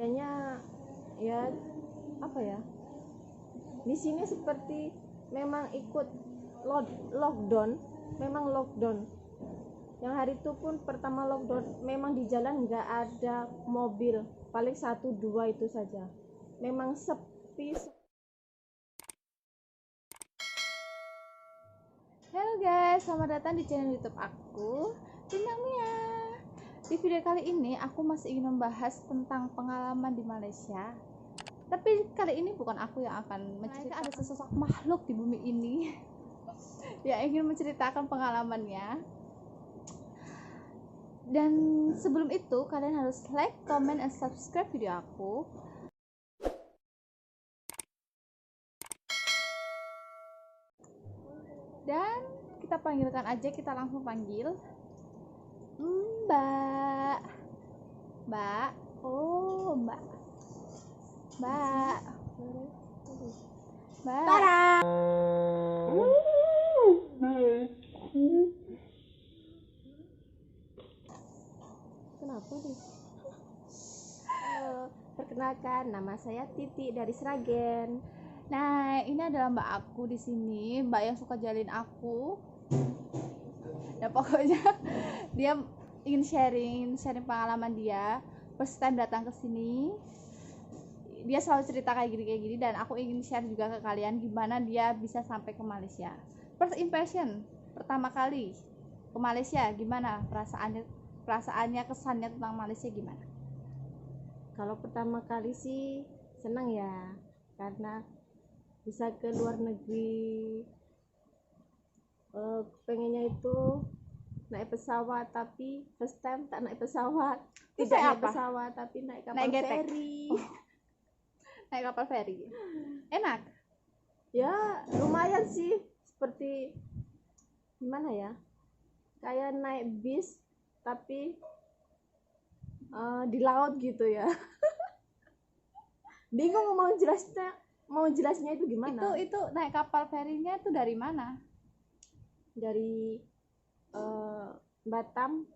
kayaknya ya apa ya, di sini seperti memang ikut lockdown. Memang lockdown yang hari itu pun pertama lockdown, memang di jalan nggak ada mobil, paling 1-2 itu saja, memang sepi. Halo guys, selamat datang di channel YouTube aku, Bintang Mia. Di video kali ini aku masih ingin membahas tentang pengalaman di Malaysia. Tapi kali ini bukan aku yang akan menceritakan, ada sesosok makhluk di bumi ini yang ingin menceritakan pengalamannya. Dan sebelum itu kalian harus like, comment, and subscribe video aku. Dan kita panggilkan aja, kita langsung panggil Mbak. Mbak. Oh, Mbak. Mbak. Mbak. Kenapa nih? Perkenalkan, nama saya Titi dari Sragen. Nah, ini adalah mbak aku di sini, mbak yang suka jalin aku. Ya pokoknya dia ingin sharing pengalaman dia. First time datang ke sini, dia selalu cerita kayak gini dan aku ingin share juga ke kalian gimana dia bisa sampai ke Malaysia. First impression, pertama kali ke Malaysia, gimana perasaannya, kesannya tentang Malaysia gimana? Kalau pertama kali sih senang ya, karena bisa ke luar negeri. Pengennya itu naik pesawat, tapi first time tak naik pesawat. Tidak naik pesawat, tapi naik kapal feri. Naik kapal feri enak ya, lumayan sih, seperti gimana ya, kayak naik bis tapi di laut gitu ya. Bingung mau jelasnya itu gimana. Itu naik kapal ferinya itu dari mana? Dari Batam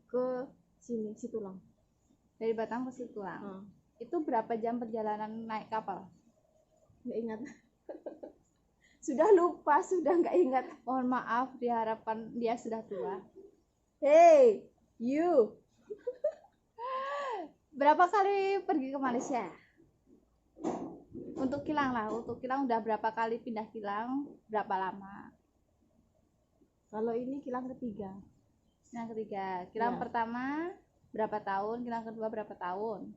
ke sini, Situlang. Dari Batam ke Situlang. Itu berapa jam perjalanan naik kapal? Nggak ingat. Sudah lupa, sudah nggak ingat. Mohon maaf, diharapkan dia sudah tua. Hey, you. Berapa kali pergi ke Malaysia? Untuk kilang udah berapa kali pindah kilang, berapa lama? Kalau ini kilang ketiga. Kilang pertama berapa tahun, kilang kedua berapa tahun?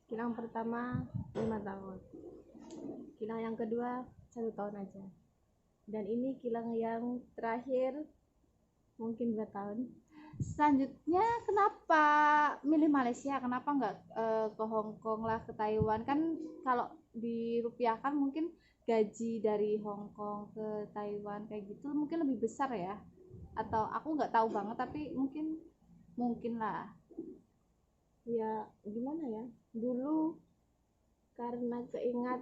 Kilang pertama 5 tahun, kilang yang kedua 1 tahun aja, dan ini kilang yang terakhir mungkin 2 tahun. Selanjutnya kenapa milih Malaysia? Kenapa nggak ke Hong Kong lah, ke Taiwan? Kan kalau dirupiahkan mungkin gaji dari Hong Kong ke Taiwan kayak gitu mungkin lebih besar ya, atau aku nggak tahu banget, tapi mungkin lah ya. Gimana ya, dulu karena keingat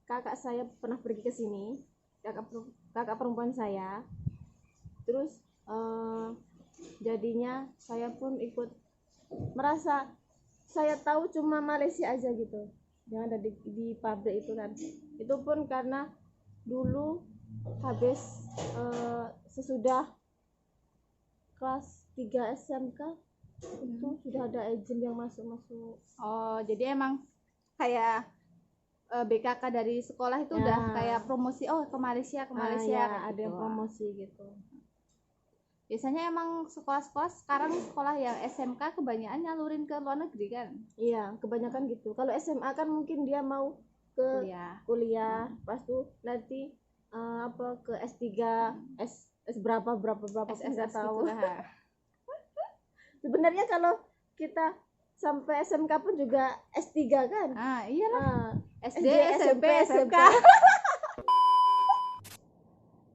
kakak saya pernah pergi ke sini, kakak perempuan saya, terus jadinya saya pun ikut merasa saya tahu cuma Malaysia aja gitu yang ada di pabrik itu kan. Itu pun karena dulu habis sesudah kelas 3 SMK itu sudah ada agent yang masuk. Oh, jadi emang kayak BKK dari sekolah itu udah kayak promosi, oh ke Malaysia ya, ada yang promosi gitu. Biasanya emang sekolah-sekolah sekarang, sekolah yang SMK kebanyakan nyalurin ke luar negeri kan? Iya, kebanyakan gitu. Kalau SMA kan mungkin dia mau ke kuliah, pas tuh nanti ke S3, S berapa nggak tahu. Gitu. Sebenarnya kalau kita sampai SMK pun juga S3 kan? Iyalah. SD, SMP, SMK.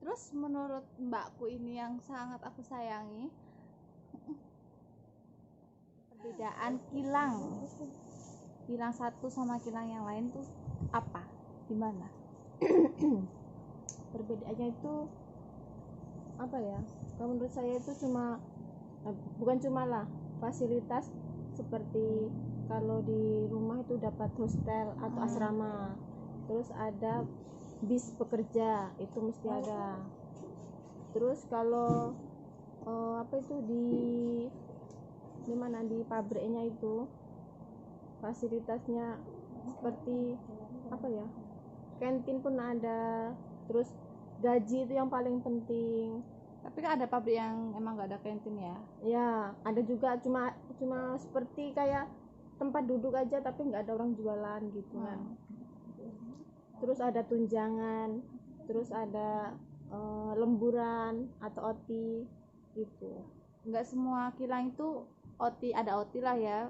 Terus menurut mbakku ini yang sangat aku sayangi, perbedaan kilang satu sama kilang yang lain tuh apa? Gimana? Perbedaannya itu apa ya? Kalau menurut saya itu bukan cuma lah fasilitas, seperti kalau di rumah itu dapat hostel atau asrama. Terus ada bis pekerja, itu mesti ada. Terus kalau apa itu di mana, di pabriknya itu fasilitasnya seperti apa ya, kantin pun ada. Terus gaji itu yang paling penting. Tapi kan ada pabrik yang emang nggak ada kantin ya. Ya ada juga, cuma seperti kayak tempat duduk aja tapi nggak ada orang jualan gitu kan. Terus ada tunjangan, terus ada lemburan atau OT gitu. Nggak semua kilang itu OT, ada OT lah ya.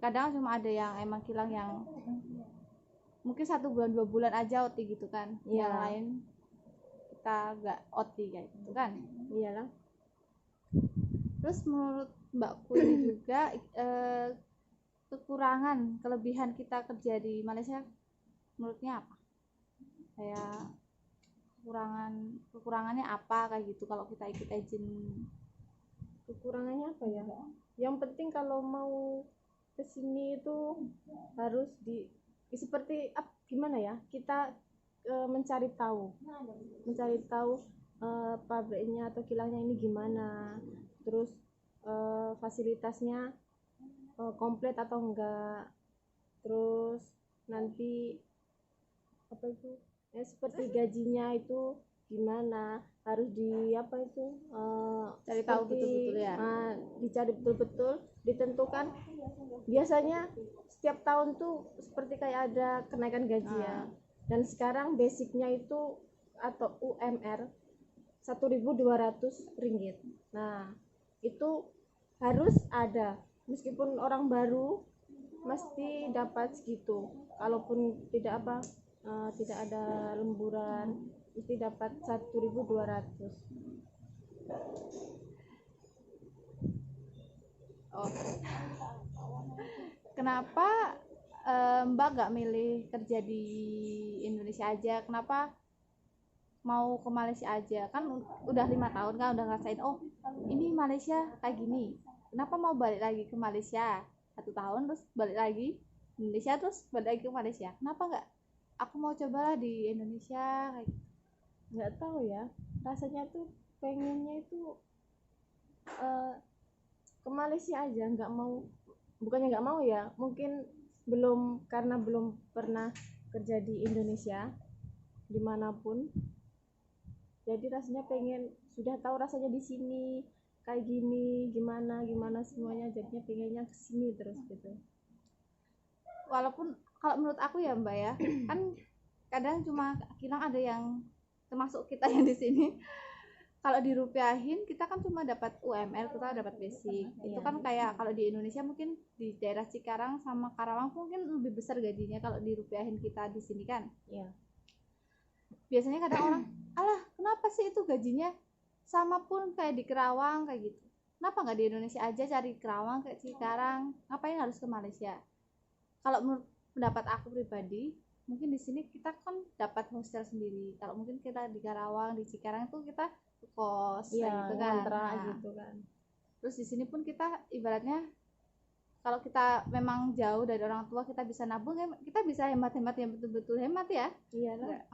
Kadang cuma ada yang emang kilang yang mungkin 1 bulan 2 bulan aja OT gitu kan. Iya. Yang lain kita nggak OT kayak gitu kan. Iyalah. Terus menurut Mbakku ini juga kekurangan kelebihan kita kerja di Malaysia menurutnya apa? Kayak kekurangannya apa kayak gitu kalau kita ikut agent. Kekurangannya apa ya? Yang penting kalau mau kesini itu harus seperti gimana ya, kita mencari tahu pabriknya atau kilangnya ini gimana, terus fasilitasnya komplit atau enggak, terus nanti apa itu ya, seperti gajinya itu gimana, harus Cari tahu betul-betul ya. Dicari betul-betul, ditentukan. Biasanya setiap tahun tuh seperti kayak ada kenaikan gaji ya. Dan sekarang basicnya itu atau UMR 1.200 ringgit. Nah itu harus ada, meskipun orang baru mesti dapat segitu. Kalaupun tidak ada lemburan, mesti dapat 1.200. Oh. Kenapa Mbak nggak milih kerja di Indonesia aja? Kenapa mau ke Malaysia aja? Kan udah 5 tahun kan, udah ngerasain oh ini Malaysia kayak gini. Kenapa mau balik lagi ke Malaysia 1 tahun terus balik lagi Indonesia terus balik lagi ke Malaysia? Kenapa nggak aku mau cobalah di Indonesia kayak gitu? Nggak tahu ya, rasanya tuh pengennya itu ke Malaysia aja, bukannya nggak mau ya, mungkin karena belum pernah kerja di Indonesia dimanapun, jadi rasanya pengen, sudah tahu rasanya di sini kayak gini, gimana semuanya, jadinya pengennya ke sini terus gitu. Walaupun kalau menurut aku ya Mbak ya, kan kadang cuma kilang ada yang termasuk kita yang di sini, kalau dirupiahin kita kan cuma dapat UMR, kita dapat basic. Itu kan kayak kalau di Indonesia mungkin di daerah Cikarang sama Karawang mungkin lebih besar gajinya kalau dirupiahin kita di sini kan. Iya. Biasanya kadang orang, alah kenapa sih itu gajinya sama pun kayak di Kerawang kayak gitu. Kenapa nggak di Indonesia aja cari Kerawang kayak Cikarang? Ngapain harus ke Malaysia? Kalau menurut pendapat aku pribadi, mungkin di sini kita kan dapat hostel sendiri. Kalau mungkin kita di Karawang, di Cikarang itu kita kos Iya, gitu kan. gitu kan. Terus di sini pun kita ibaratnya kalau kita memang jauh dari orang tua, kita bisa nabung, kita bisa hemat-hemat yang betul-betul hemat ya. Iya lah.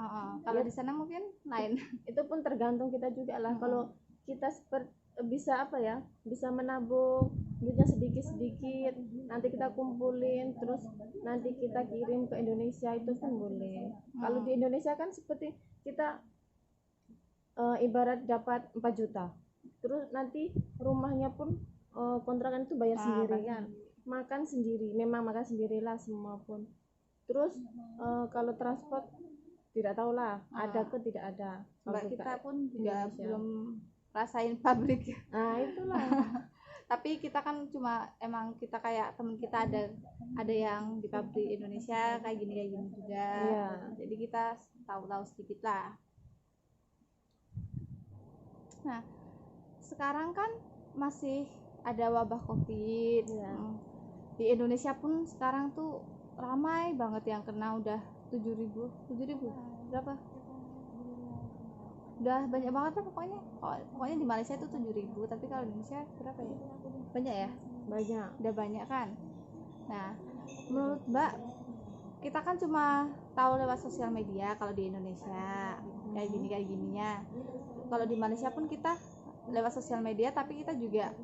Kalau di sana mungkin lain. Itu pun tergantung kita juga lah. Kalau kita bisa menabung duitnya sedikit-sedikit, nanti kita kumpulin, terus nanti kita kirim ke Indonesia, itu kan boleh. Kalau di Indonesia kan seperti kita ibarat dapat 4 juta, terus nanti rumahnya pun kontrakan itu bayar sendiri kan, makan sendiri, memang makan sendirilah semua pun. Terus kalau transport tidak tahu lah ada ke tidak ada. Mbak kita pun juga belum rasain pabrik. Nah itulah. Tapi kita kan cuma emang kita kayak temen kita ada yang di pabrik Indonesia kayak gini juga. Iya. Jadi kita tahu sedikit lah. Nah sekarang kan masih ada wabah COVID. Iya. Di Indonesia pun sekarang tuh ramai banget yang kena, udah 7.000 berapa? Udah banyak banget lah pokoknya di Malaysia itu 7.000, tapi kalau di Indonesia berapa ya? Banyak ya? Banyak. Udah banyak kan. Nah menurut Mbak kita kan cuma tahu lewat sosial media kalau di Indonesia kayak gininya. Kalau di Malaysia pun kita lewat sosial media, tapi kita juga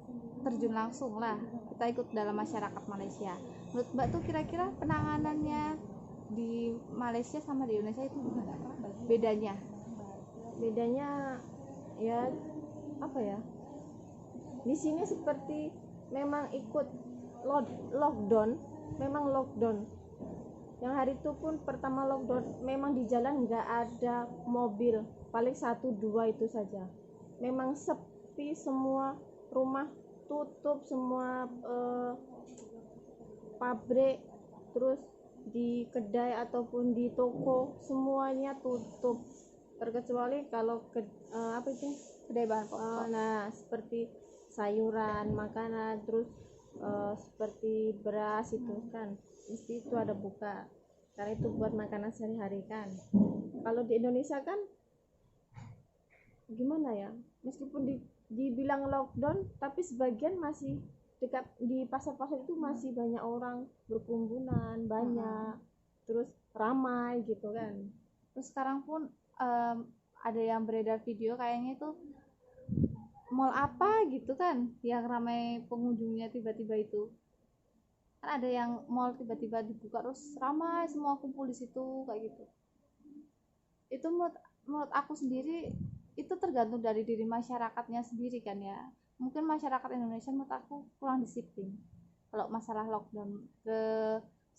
terjun langsung lah, kita ikut dalam masyarakat Malaysia. Menurut Mbak tuh kira-kira penanganannya di Malaysia sama di Indonesia itu gimana bedanya? Ya apa ya, di sini seperti memang ikut lockdown. Yang hari itu pun pertama lockdown, memang di jalan nggak ada mobil, paling 1-2 itu saja. Memang sepi, semua rumah tutup, semua pabrik, terus di kedai ataupun di toko semuanya tutup, terkecuali kalau Kedai bahan pokok. nah seperti sayuran, makanan, terus seperti beras itu kan mesti itu ada buka, karena itu buat makanan sehari-hari kan. Kalau di Indonesia kan gimana ya, meskipun dibilang lockdown, tapi sebagian masih dekat di pasar-pasar itu masih banyak orang berkerumunan, banyak, terus ramai gitu kan. Terus sekarang pun ada yang beredar video kayaknya itu mall apa gitu kan yang ramai pengunjungnya, tiba-tiba itu kan ada yang mall tiba-tiba dibuka terus ramai semua kumpul di situ kayak gitu. Itu menurut aku sendiri itu tergantung dari diri masyarakatnya sendiri kan ya. Mungkin masyarakat Indonesia menurut aku kurang disiplin kalau masalah lockdown, ke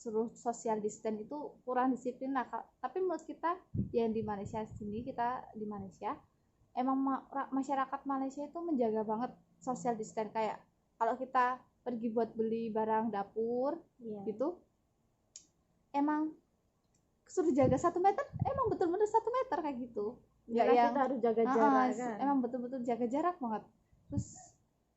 suruh social distance itu kurang disiplin lah. Tapi menurut kita yang di Malaysia sini, kita di Malaysia emang masyarakat Malaysia itu menjaga banget social distance. Kayak kalau kita pergi buat beli barang dapur gitu, emang suruh jaga 1 meter, emang betul-betul 1 meter kayak gitu. Nggak yang kita harus jaga jarak kan. Emang betul-betul jaga jarak banget. Terus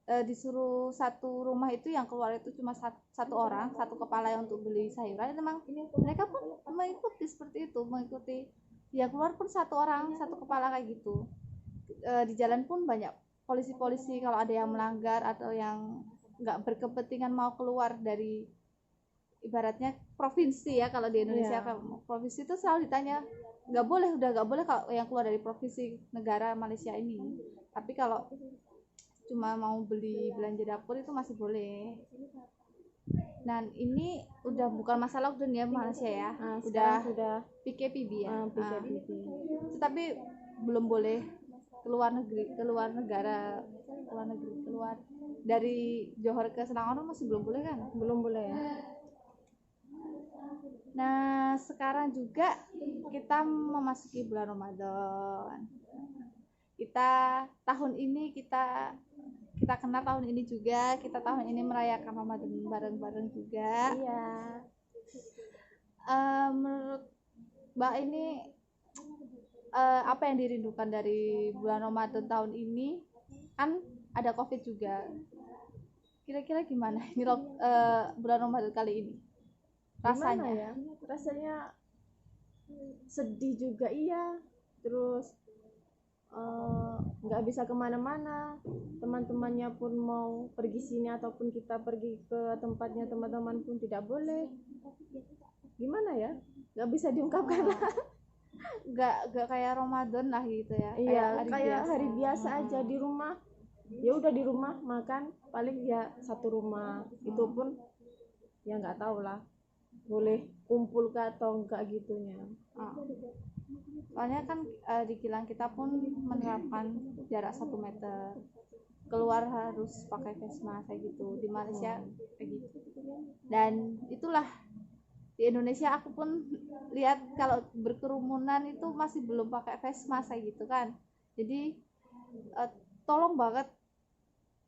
disuruh satu rumah itu yang keluar itu cuma satu orang, satu kepala yang untuk beli sayuran. Memang mereka pun mengikuti seperti itu, mengikuti ya, keluar pun satu orang, satu kepala kayak gitu. Di jalan pun banyak polisi-polisi kalau ada yang melanggar atau yang nggak berkepentingan mau keluar dari ibaratnya provinsi ya. Kalau di Indonesia provinsi itu selalu ditanya nggak boleh kalau yang keluar dari provinsi negara Malaysia ini. Tapi kalau cuma mau beli belanja dapur itu masih boleh. Dan ini udah bukan masalah lockdown ya Malaysia ya, sudah PKPB ya. Tapi belum boleh keluar dari Johor ke Selangor masih belum boleh kan? Belum boleh ya. Nah, sekarang juga kita memasuki bulan Ramadan. Tahun ini kita kenal tahun ini juga, kita tahun ini merayakan Ramadan bareng-bareng juga. Iya. Menurut Mbak ini apa yang dirindukan dari bulan Ramadan tahun ini? Kan ada COVID juga. Kira-kira gimana ini bulan Ramadan kali ini? Rasanya ya? Rasanya sedih juga iya. Terus nggak bisa kemana-mana, teman-temannya pun mau pergi sini ataupun kita pergi ke tempatnya teman-teman pun tidak boleh. Gimana ya, nggak bisa diungkapkan lah. Nggak kayak Ramadan lah gitu ya. Iya, kayak hari biasa aja di rumah. Ya udah di rumah makan, paling ya satu rumah. Itu pun ya nggak tahu lah boleh kumpul ke atau enggak gitunya. Soalnya kan di kilang kita pun menerapkan jarak 1 meter, keluar harus pakai face mask kayak gitu. Di Malaysia kayak gitu. Dan itulah di Indonesia aku pun lihat kalau berkerumunan itu masih belum pakai face mask kayak gitu kan. Jadi tolong banget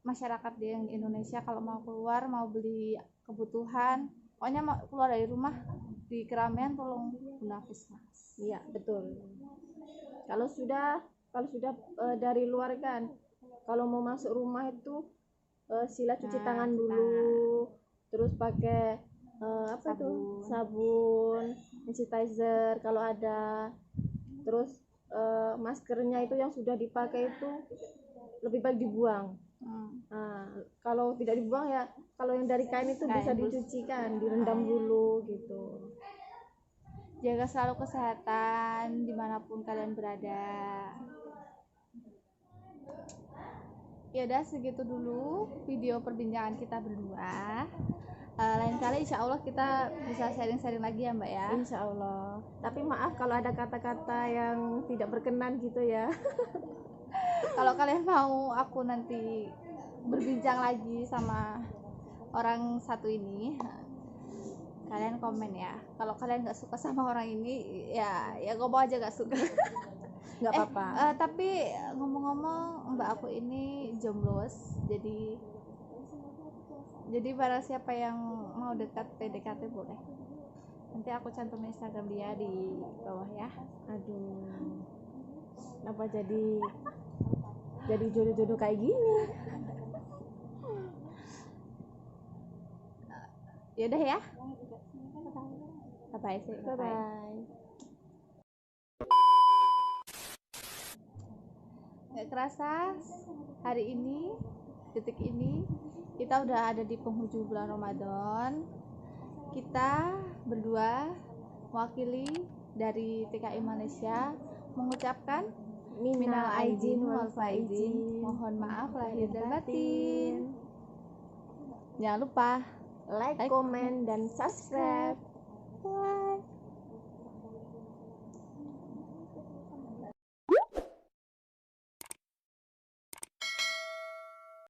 masyarakat di Indonesia kalau mau keluar, mau beli kebutuhan, pokoknya mau keluar dari rumah di keramaian tolong guna face mask. Iya, betul. Kalau sudah dari luar kan, kalau mau masuk rumah itu sila cuci tangan dulu, terus pakai sabun, sanitizer kalau ada, terus maskernya itu yang sudah dipakai itu lebih baik dibuang. Kalau tidak dibuang ya, kalau yang dari kain itu bisa dicuci kan, direndam dulu gitu. jaga selalu kesehatan dimanapun kalian berada. Ya udah, segitu dulu video perbincangan kita berdua. Lain kali insya Allah kita bisa sharing-sharing lagi ya Mbak ya. Insya Allah. Tapi maaf kalau ada kata-kata yang tidak berkenan gitu ya. Kalau kalian mau aku nanti berbincang lagi sama orang satu ini, kalian komen ya. Kalau kalian nggak suka sama orang ini, ya ngomong aja nggak suka. Nggak apa-apa. Tapi ngomong-ngomong, Mbak aku ini jomblos, jadi barang siapa yang mau dekat PDKT boleh. Nanti aku cantumin Instagram dia di bawah ya. Aduh, kenapa jadi jodoh-jodoh kayak gini? Yaudah ya. Bye sih. Bye bye. Gak kerasa hari ini, detik ini kita udah ada di penghujung bulan Ramadan. Kita berdua mewakili dari TKI Malaysia mengucapkan minal aidin wal faizin, mohon maaf lahir dan batin. Jangan lupa Like, comment, dan subscribe.